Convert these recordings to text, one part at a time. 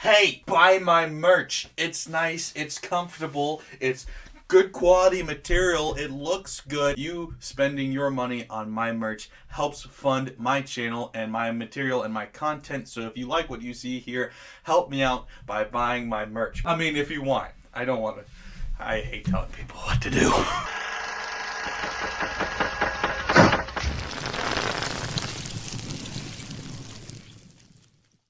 Hey, buy my merch. It's nice, it's comfortable, it's good quality material, it looks good. You spending your money on my merch helps fund my channel and my material and my content. So if you like what you see here, help me out by buying my merch. I mean, if you want. I don't want to. I hate telling people what to do.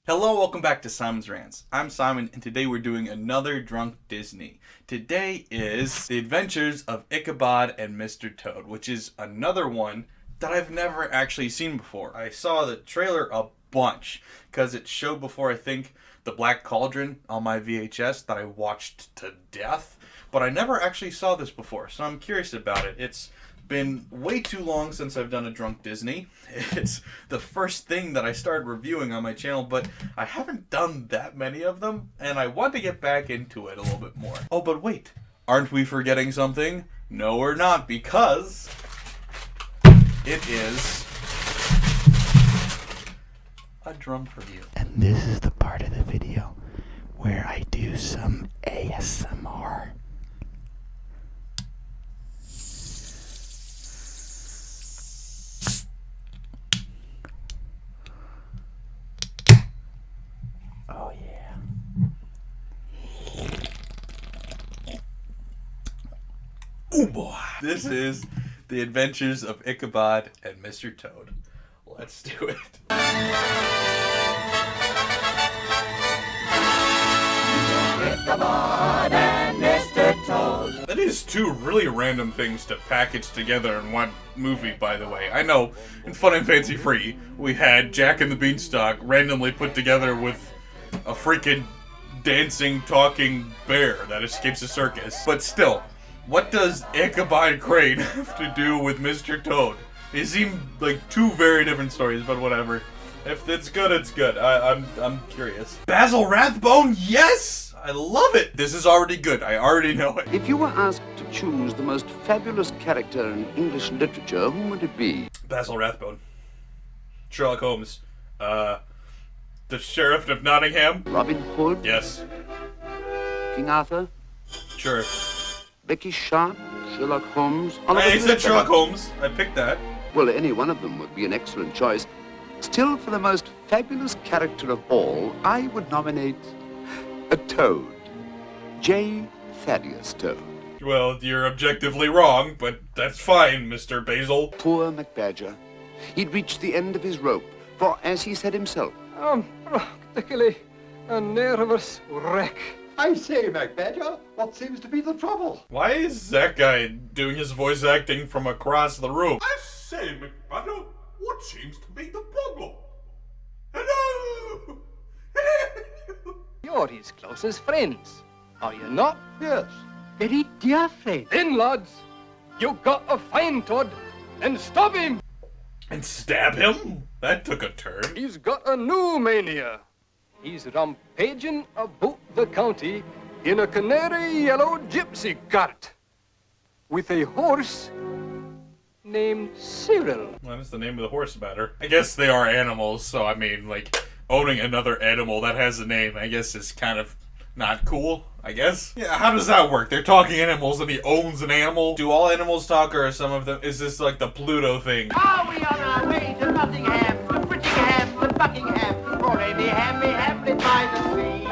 Hello, welcome back to Simon's Rants. I'm Simon, and today we're doing another Drunk Disney. Today is The Adventures of Ichabod and Mr. Toad, which is another one that I've never actually seen before. I saw the trailer a bunch, because it showed before, I think, The Black Cauldron on my VHS that I watched to death, but I never actually saw this before, so I'm curious about it. It's been way too long since I've done a Drunk Disney. It's the first thing that I started reviewing on my channel, but I haven't done that many of them, and I want to get back into it a little bit more. Oh, but wait, aren't we forgetting something? No, we're not, because it is a drunk review. And this is the part of the video where I do some ASMR. Oh yeah. Oh boy. This is The Adventures of Ichabod and Mr. Toad. Let's do it. Ichabod and Mr. Toad. That is two really random things to package together in one movie, by the way. I know, in Fun and Fancy Free, we had Jack and the Beanstalk randomly put together with a freaking dancing, talking bear that escapes a circus. But still, what does Ichabod Crane have to do with Mr. Toad? They seem like two very different stories, but whatever. If it's good, it's good. I'm curious. Basil Rathbone, yes! I love it! This is already good. I already know it. If you were asked to choose the most fabulous character in English literature, whom would it be? Basil Rathbone. Sherlock Holmes. The Sheriff of Nottingham? Robin Hood? Yes. King Arthur? Sure. Becky Sharp? Sherlock Holmes? I said Sherlock Holmes. I picked that. Well, any one of them would be an excellent choice. Still, for the most fabulous character of all, I would nominate a Toad. J. Thaddeus Toad. Well, you're objectively wrong, but that's fine, Mr. Basil. Poor MacBadger. He'd reached the end of his rope, for, as he said himself, I'm practically a nervous wreck. I say, MacBadger, what seems to be the trouble? Why is that guy doing his voice acting from across the room? I say, McButter, what seems to be the problem? Hello? Hello? You're his closest friends, are you not? Yes. Very dear friend. Then, lads, you got to find Todd and stop him. And stab him? That took a turn. He's got a new mania. He's rampaging about the county in a canary yellow gypsy cart with a horse named Cyril. What does the name of the horse matter? I guess they are animals, so I mean, like, owning another animal that has a name, I guess, is kind of not cool, I guess. Yeah, how does that work? They're talking animals and he owns an animal? Do all animals talk, or are some of them, is this like the Pluto thing? Are we on our way to Nottingham, to Brittingham, to Buckingham, or any hammy hamlet by the sea?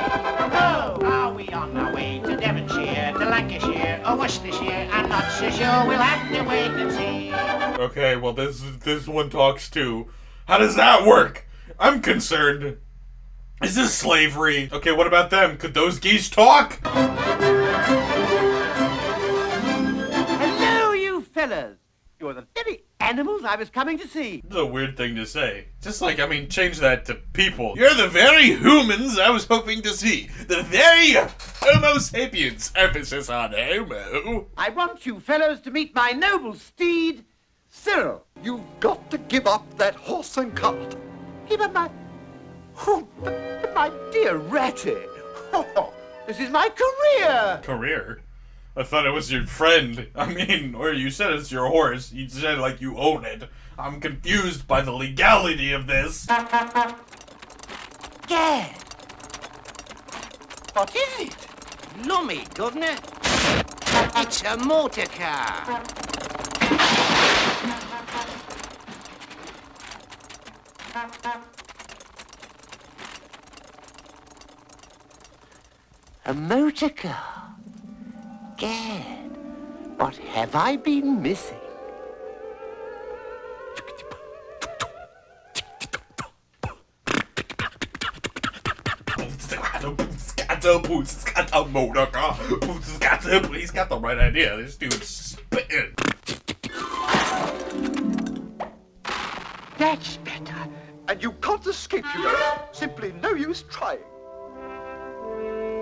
Oh, are we on our way to Devonshire, to Lancashire, or Worcestershire? I'm not so sure, we'll have to wait and see. Okay, well this one talks too. How does that work? I'm concerned. Is this slavery? Okay, what about them? Could those geese talk? Hello, you fellas. You're the very animals I was coming to see. This is a weird thing to say. Just like, I mean, change that to people. You're the very humans I was hoping to see. The very Homo sapiens. Emphasis on homo. I want you fellows to meet my noble steed, Cyril. You've got to give up that horse and cart. Give up my... Oh, but my dear Ratty. Oh, this is my career. Career? I thought it was your friend. I mean, or you said it's your horse. You said like you own it. I'm confused by the legality of this. Gad. What is it? Lummy, governor. It's a motor car. A motor car? Gad, what have I been missing? Boots got the motor car. Boots got the. He's got the right idea. This dude's spitting. That's better. And you can't escape, you know. Simply no use trying.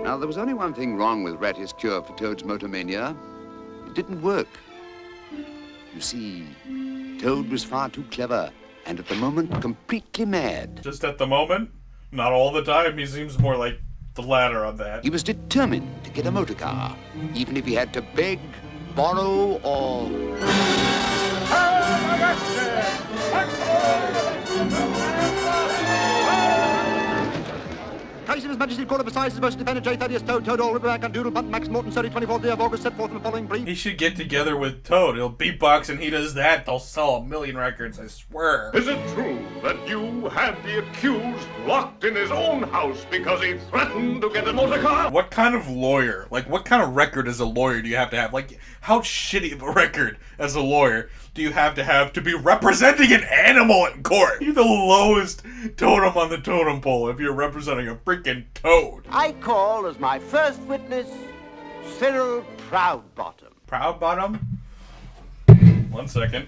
Now, there was only one thing wrong with Ratty's cure for Toad's motor mania. It didn't work. You see, Toad was far too clever, and at the moment, completely mad. Just at the moment? Not all the time. He seems more like the latter on that. He was determined to get a motor car, even if he had to beg, borrow, or... Case of His Majesty's Court of Assize, His Most Independent J. Thaddeus Toad, Toad, All Riverbank, and Doodle, Bunt, Max Morton, Surrey, 24th day of August, set forth in the following brief. He should get together with Toad. He'll beatbox and he does that. They'll sell 1 million records, I swear. Is it true that you had the accused locked in his own house because he threatened to get a motor car? What kind of lawyer, like what kind of record as a lawyer do you have to have? Like, how shitty of a record as a lawyer do you have to be representing an animal in court? You're the lowest totem on the totem pole if you're representing a freaking toad. I call as my first witness, Cyril Proudbottom. Proudbottom? 1 second.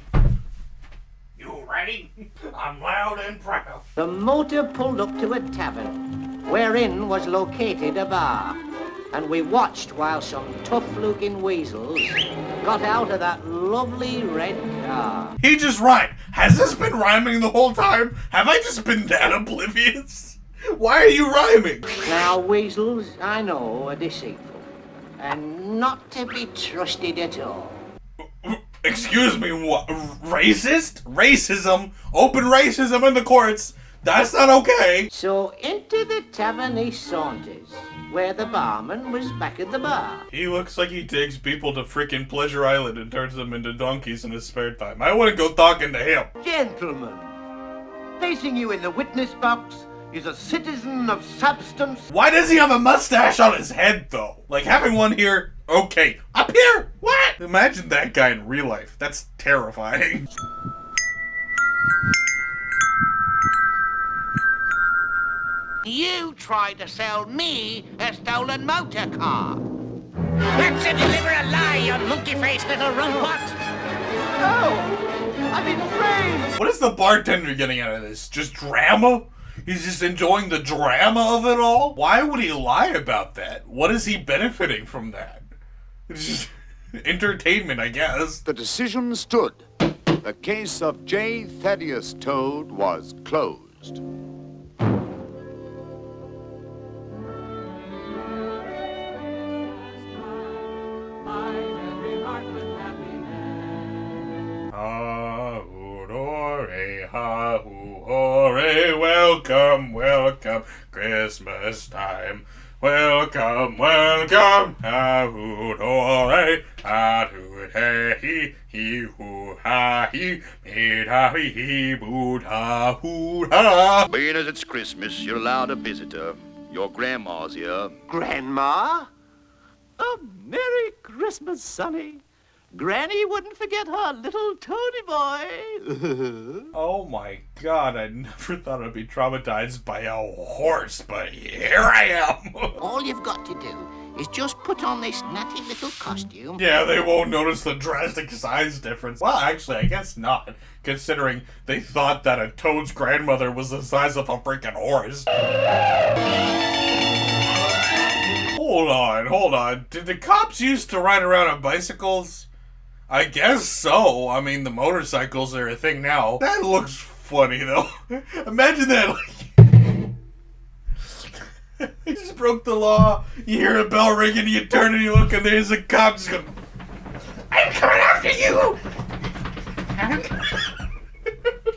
You ready? I'm loud and proud. The motor pulled up to a tavern, wherein was located a bar, and we watched while some tough-looking weasels got out of that lovely red car. He just rhymed. Has this been rhyming the whole time? Have I just been that oblivious? Why are you rhyming? Now, weasels, I know, are deceitful, and not to be trusted at all. Excuse me, what? Racist? Racism? Open racism in the courts? That's not okay. So into the tavern he saunters, where the barman was back at the bar. He looks like he takes people to frickin' Pleasure Island and turns them into donkeys in his spare time. I wouldn't go talking to him. Gentlemen, facing you in the witness box is a citizen of substance. Why does he have a mustache on his head, though? Like, having one here, okay. Up here? What? Imagine that guy in real life. That's terrifying. You tried to sell me a stolen motor car. That's to deliver a lie, you monkey-faced little rumpot. No! I'm in frames! What is the bartender getting out of this? Just drama? He's just enjoying the drama of it all? Why would he lie about that? What is he benefiting from that? It's just entertainment, I guess. The decision stood. The case of J. Thaddeus Toad was closed. Ha-hoo-hooray, welcome, welcome, Christmas time. Welcome, welcome, ha-hoo-hooray, ha-hoo-hey-hee-hoo-ha-hee, meet-ha-hee-hee-boot-ha-hoo-ha. Being as it's Christmas, you're allowed a visitor. Your grandma's here. Grandma? Oh, Merry Christmas, Sonny. Granny wouldn't forget her little Tony boy. Oh my god, I never thought I'd be traumatized by a horse, but here I am. All you've got to do is just put on this natty little costume. Yeah, they won't notice the drastic size difference. Well, actually, I guess not, considering they thought that a toad's grandmother was the size of a freaking horse. Hold on. Did the cops used to ride around on bicycles? I guess so. I mean, the motorcycles are a thing now. That looks funny, though. Imagine that, like... They just broke the law. You hear a bell ring and you turn and you look and there's a cop just going, I'm coming after you!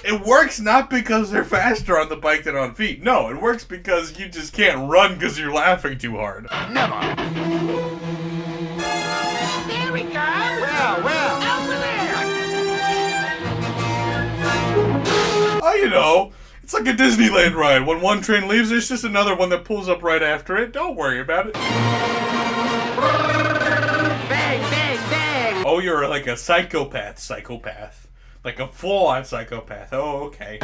It works not because they're faster on the bike than on feet. No, it works because you just can't run because you're laughing too hard. Never. There we go. Well. Over there. Oh, you know, it's like a Disneyland ride. When one train leaves, there's just another one that pulls up right after it. Don't worry about it. Bang, bang, bang. Oh, you're like a psychopath. Like a full-on psychopath. Oh, okay.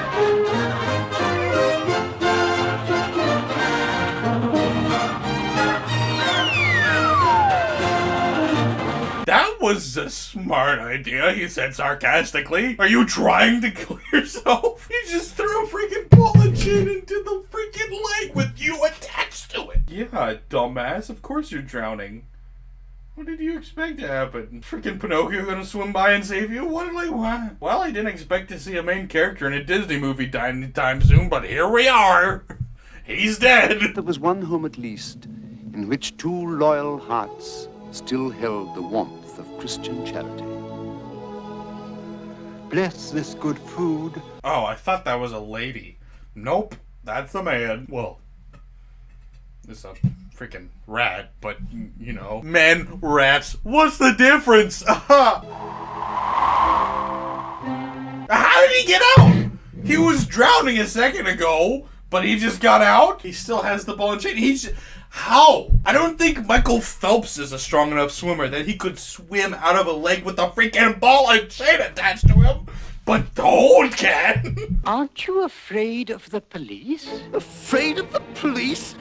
That was a smart idea, he said sarcastically. Are you trying to kill yourself? You just threw a freaking ball and chain into the freaking lake with you attached to it. Yeah, dumbass. Of course you're drowning. What did you expect to happen? Freaking Pinocchio gonna swim by and save you? What? Well, I didn't expect to see a main character in a Disney movie die anytime soon, but here we are. He's dead. There was one home at least in which two loyal hearts still held the warmth of Christian charity. Bless this good food. Oh, I thought that was a lady. Nope, that's the man. Well, it's a freaking rat, but, you know. Men, rats, what's the difference? How did he get out? He was drowning a second ago, but he just got out? He still has the ball and chain. How? I don't think Michael Phelps is a strong enough swimmer that he could swim out of a lake with a freaking ball and chain attached to him. But Toad can. Aren't you afraid of the police? Afraid of the police?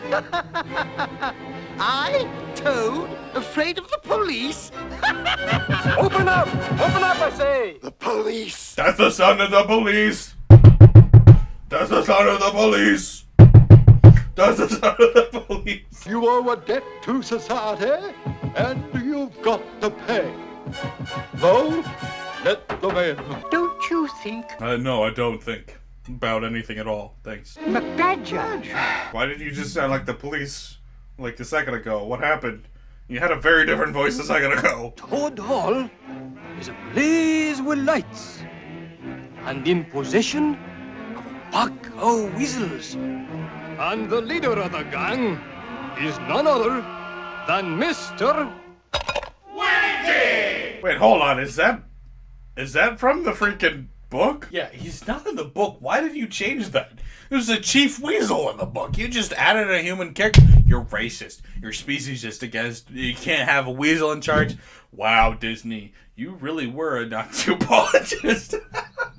I, Toad, afraid of the police? Open up! Open up, I say! The police! That's the sound of the police. That's the sound of the police. That's the sound of the police. You owe a debt to society, and you've got to pay. No, let the man. Don't you think No, I don't think about anything at all. Thanks. McBadger? Why did you just sound like the police like a second ago? What happened? You had a very different voice a second ago. Toad Hall is ablaze with lights, and in possession of a pack of weasels. And the leader of the gang is none other than Mr. Wait, hold on. Is that from the freaking book? Yeah, he's not in the book. Why did you change that? There's a chief weasel in the book. You just added a human character. You're racist. You're speciesist against. You can't have a weasel in charge. Wow, Disney, you really were a Nazi apologist.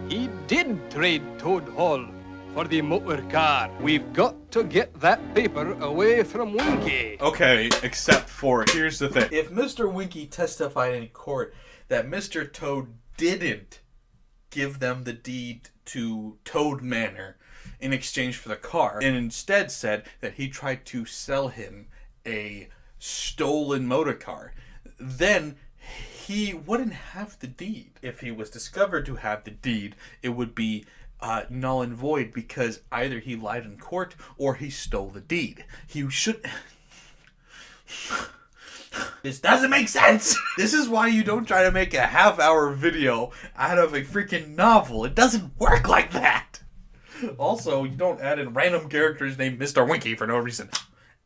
He did trade Toad Hall for the motor car. We've got to get that paper away from Winky. Okay, except for, here's the thing. If Mr. Winky testified in court that Mr. Toad didn't give them the deed to Toad Manor in exchange for the car, and instead said that he tried to sell him a stolen motor car, then he wouldn't have the deed. If he was discovered to have the deed, it would be null and void because either he lied in court or he stole the deed. He should... This doesn't make sense! This is why you don't try to make a half-hour video out of a freaking novel. It doesn't work like that! Also, you don't add in random characters named Mr. Winky for no reason.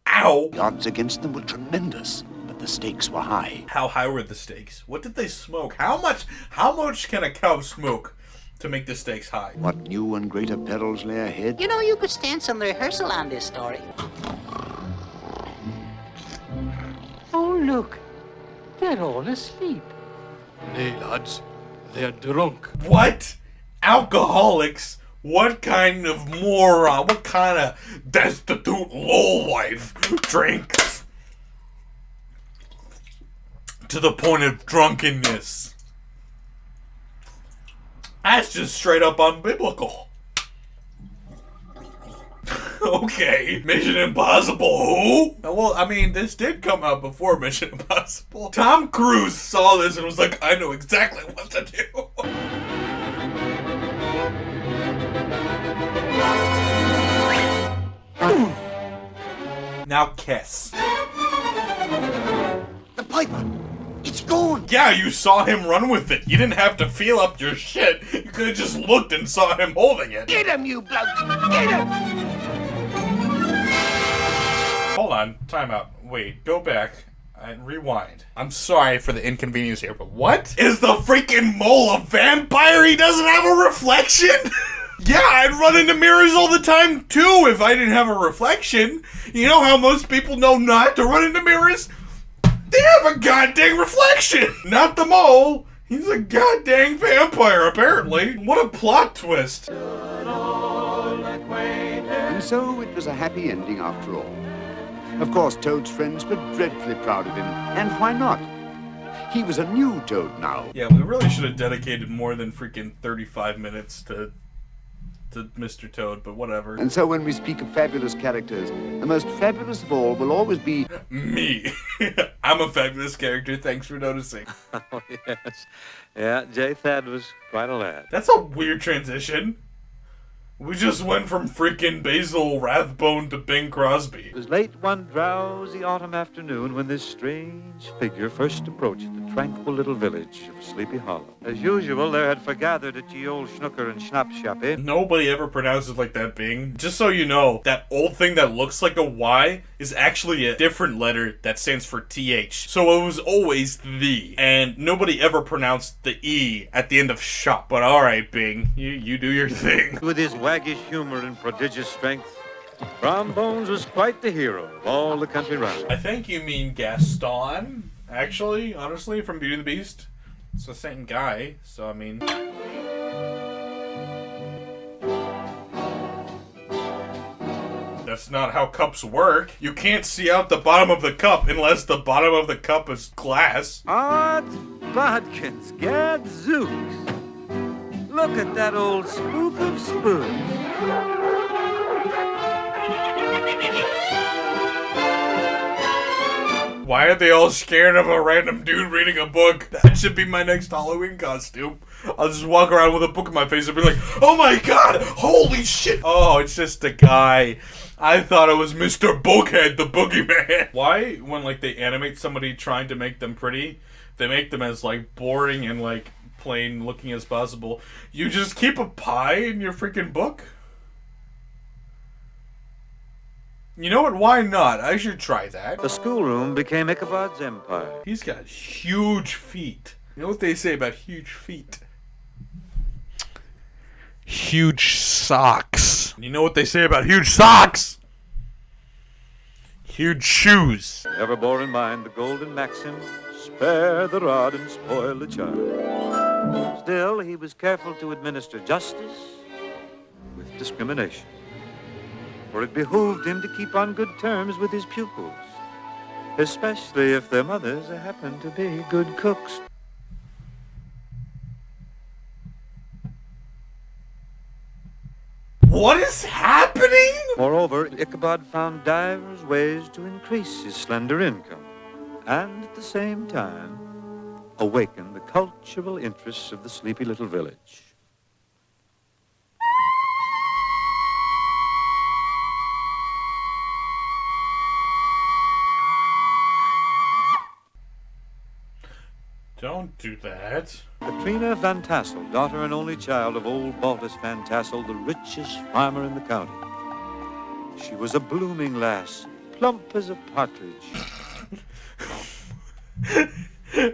Ow! The odds against them were tremendous, but the stakes were high. How high were the stakes? What did they smoke? How much can a cow smoke to make the stakes high? What new and greater perils lay ahead? You know, you could stand some rehearsal on this story. Oh, look. They're all asleep. Nay, lads, they're drunk. What? Alcoholics? What kind of moron? What kind of destitute lowlife drinks to the point of drunkenness? That's just straight up unbiblical. Okay, Mission Impossible who? Well, I mean, this did come out before Mission Impossible. Tom Cruise saw this and was like, I know exactly what to do. Now kiss. The piper! It's gone. Yeah, you saw him run with it. You didn't have to feel up your shit. You could have just looked and saw him holding it. Get him, you bloke! Get him! Hold on, time out. Wait, go back and rewind. I'm sorry for the inconvenience here, but what? Is the freaking mole a vampire? He doesn't have a reflection? Yeah, I'd run into mirrors all the time too if I didn't have a reflection. You know how most people know not to run into mirrors? They have a goddamn reflection! Not the mole! He's a goddamn vampire, apparently. What a plot twist. And so it was a happy ending after all. Of course, Toad's friends were dreadfully proud of him. And why not? He was a new Toad now. Yeah, we really should have dedicated more than freaking 35 minutes to Mr. Toad, but whatever. And so when we speak of fabulous characters, the most fabulous of all will always be... Me. I'm a fabulous character, thanks for noticing. Oh, yes. Yeah, J. Thad was quite a lad. That's a weird transition. We just went from freaking Basil Rathbone to Bing Crosby. It was late one drowsy autumn afternoon when this strange figure first approached the tranquil little village of Sleepy Hollow. As usual, there had forgathered at ye old Schnooker and Schnappschappe. Nobody ever pronounces like that, Bing. Just so you know, that old thing that looks like a Y is actually a different letter that stands for TH. So it was always the. And nobody ever pronounced the E at the end of shop. But alright, Bing, you do your thing. With his waggish humor and prodigious strength, Brom Bones was quite the hero of all the country round. I think you mean Gaston, actually, honestly, from Beauty and the Beast. It's the same guy, so I mean... That's not how cups work. You can't see out the bottom of the cup unless the bottom of the cup is glass. Odds bodkins, gadzooks. Look at that old spook of spooks. Why are they all scared of a random dude reading a book? That should be my next Halloween costume. I'll just walk around with a book in my face and be like, oh my god, holy shit. Oh, it's just a guy. I thought it was Mr. Bookhead, the boogeyman. Why, when like they animate somebody trying to make them pretty, they make them as like boring and like plain looking as possible? You just keep a pie in your freaking book? You know what? Why not? I should try that. The schoolroom became Ichabod's empire. He's got huge feet. You know what they say about huge feet? Huge socks. You know what they say about huge socks? Huge shoes. Ever bore in mind the golden maxim, spare the rod and spoil the child. Still, he was careful to administer justice with discrimination. For it behooved him to keep on good terms with his pupils, especially if their mothers happened to be good cooks. What is happening? Moreover, Ichabod found divers ways to increase his slender income, and at the same time, awaken the cultural interests of the sleepy little village. Don't do that. Katrina Van Tassel, daughter and only child of old Baltus Van Tassel, the richest farmer in the county. She was a blooming lass, plump as a partridge.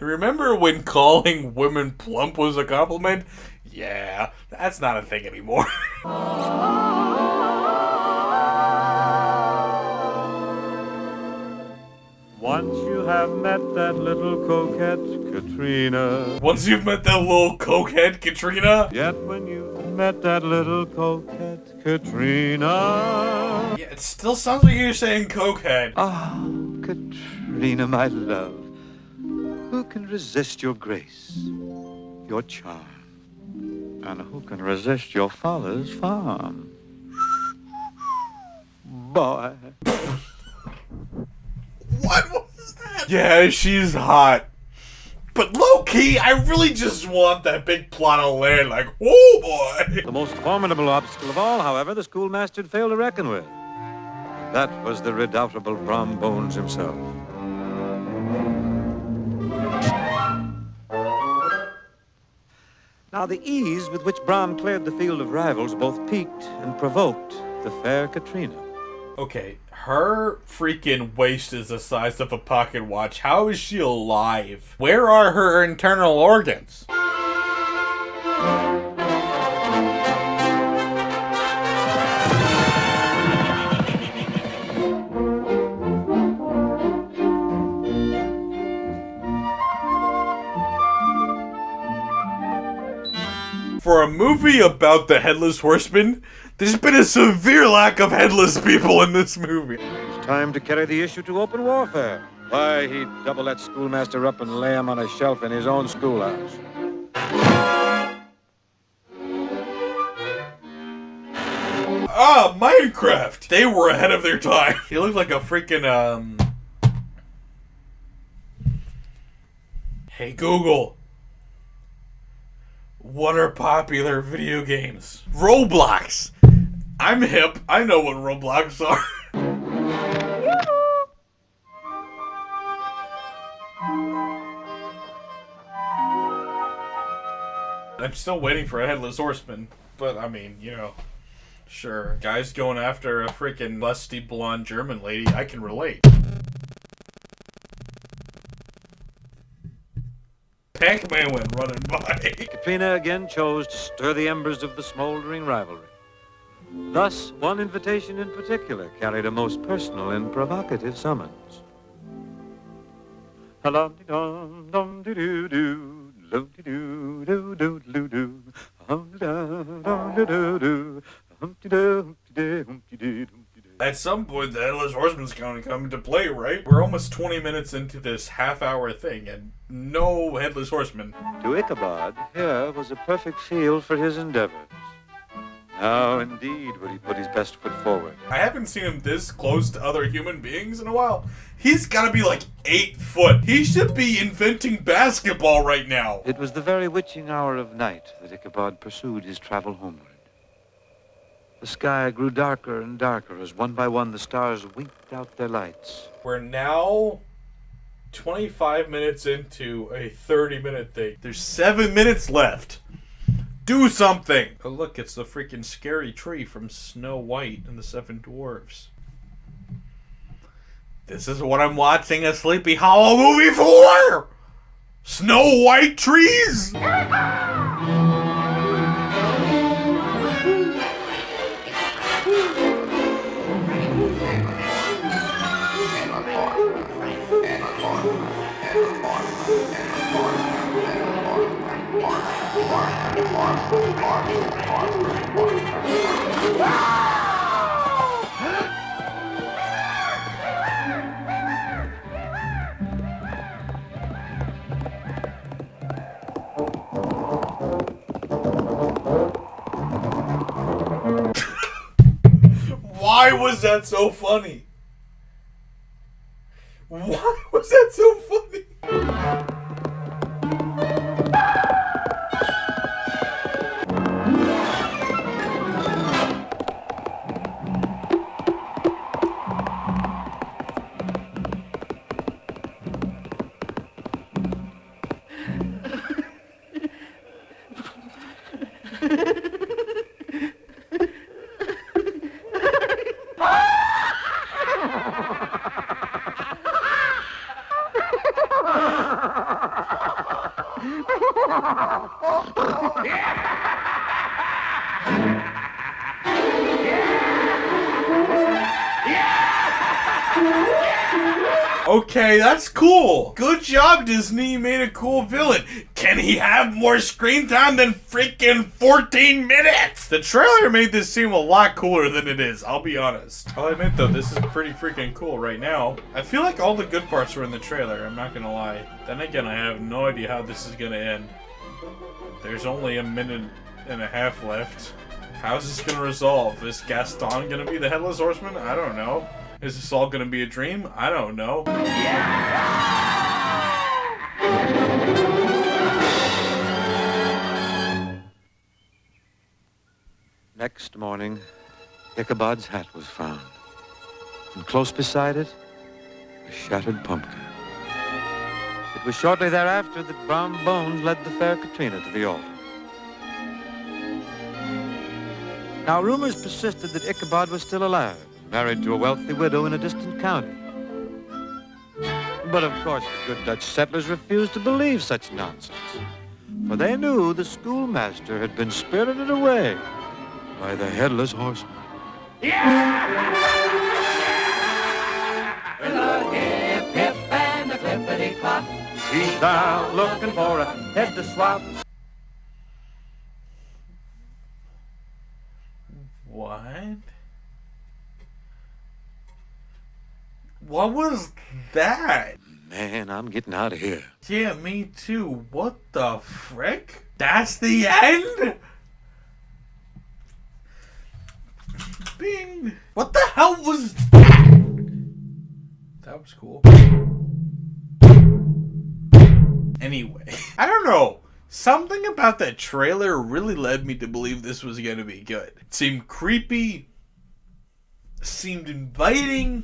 Remember when calling women plump was a compliment? Yeah, that's not a thing anymore. Once you have met that little coquette, Katrina. Once you've met that little cokehead, Katrina. Yet when you've met that little coquette, Katrina. Yeah, it still sounds like you're saying cokehead. Oh, Katrina, my love. Who can resist your grace, your charm? And who can resist your father's farm? Boy. What was that? Yeah, she's hot. But low-key, I really just want that big plot of land, like, oh boy! The most formidable obstacle of all, however, the schoolmaster had failed to reckon with. That was the redoubtable Brom Bones himself. Now, the ease with which Brom cleared the field of rivals both piqued and provoked the fair Katrina. Okay, her freaking waist is the size of a pocket watch. How is she alive? Where are her internal organs? For a movie about the Headless Horseman, there's been a severe lack of headless people in this movie. It's time to carry the issue to open warfare. Why, he'd double that schoolmaster up and lay him on a shelf in his own schoolhouse. Ah, Minecraft! They were ahead of their time. He looked like a freaking, Hey Google. What are popular video games? Roblox! I'm hip. I know what Roblox are. I'm still waiting for a Headless Horseman. But, I mean, you know, sure. Guys going after a freaking lusty blonde German lady, I can relate. Pac-Man went running by. Katrina again chose to stir the embers of the smoldering rivalry. Thus, one invitation in particular carried a most personal and provocative summons. At some point, the Headless Horseman's going to come into play, right? We're almost 20 minutes into this half-hour thing, and no Headless Horseman. To Ichabod, here was a perfect field for his endeavors. Now, indeed, would he put his best foot forward. I haven't seen him this close to other human beings in a while. He's got to be like 8 foot. He should be inventing basketball right now. It was the very witching hour of night that Ichabod pursued his travel homeward. The sky grew darker and darker as one by one the stars winked out their lights. We're now 25 minutes into a 30-minute thing. There's 7 minutes left. Do something! Oh look, it's the freaking scary tree from Snow White and the Seven Dwarfs. This is what I'm watching a Sleepy Hollow movie for! Snow White trees! Why was that so funny? Why was that so funny? Okay, that's cool. Good job, Disney. You made a cool villain. Can he have more screen time than freaking 14 minutes? The trailer made this seem a lot cooler than it is, I'll be honest. I'll admit though, this is pretty freaking cool right now. I feel like all the good parts were in the trailer, I'm not gonna lie. Then again, I have no idea how this is gonna end. There's only a minute and a half left. How's this gonna resolve? Is Gaston gonna be the Headless Horseman? I don't know. Is this all gonna be a dream? I don't know. Next morning, Ichabod's hat was found. And close beside it, a shattered pumpkin. It was shortly thereafter that Brom Bones led the fair Katrina to the altar. Now, rumors persisted that Ichabod was still alive, married to a wealthy widow in a distant county. But of course, the good Dutch settlers refused to believe such nonsense, for they knew the schoolmaster had been spirited away by the headless horseman. With a hip, hip, and a clippity-clop. He's out looking for a head to swap. What? What was that? Man, I'm getting out of here. Yeah, me too. What the frick? That's the end? Bing. What the hell was that? That was cool. Anyway, I don't know. Something about that trailer really led me to believe this was going to be good. It seemed creepy, seemed inviting,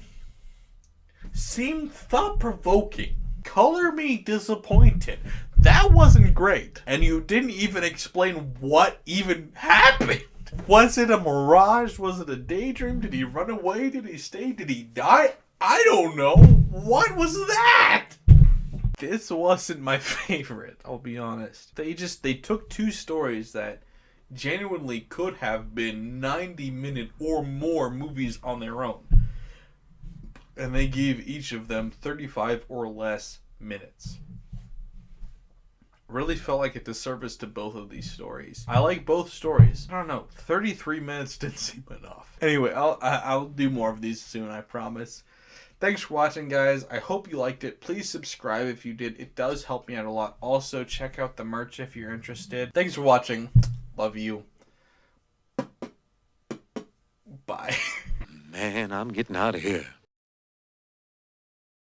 seemed thought-provoking. Color me disappointed. That wasn't great. And you didn't even explain what even happened. Was it a mirage? Was it a daydream? Did he run away? Did he stay? Did he die? I don't know. What was that? This wasn't my favorite, I'll be honest. They took two stories that genuinely could have been 90-minute or more movies on their own, and they gave each of them 35 or less minutes. Really felt like a disservice to both of these stories. I like both stories. I don't know, 33 minutes didn't seem enough. Anyway, I'll do more of these soon, I promise. Thanks for watching, guys. I hope you liked it. Please subscribe if you did. It does help me out a lot. Also, check out the merch if you're interested. Thanks for watching. Love you. Bye. Man, I'm getting out of here.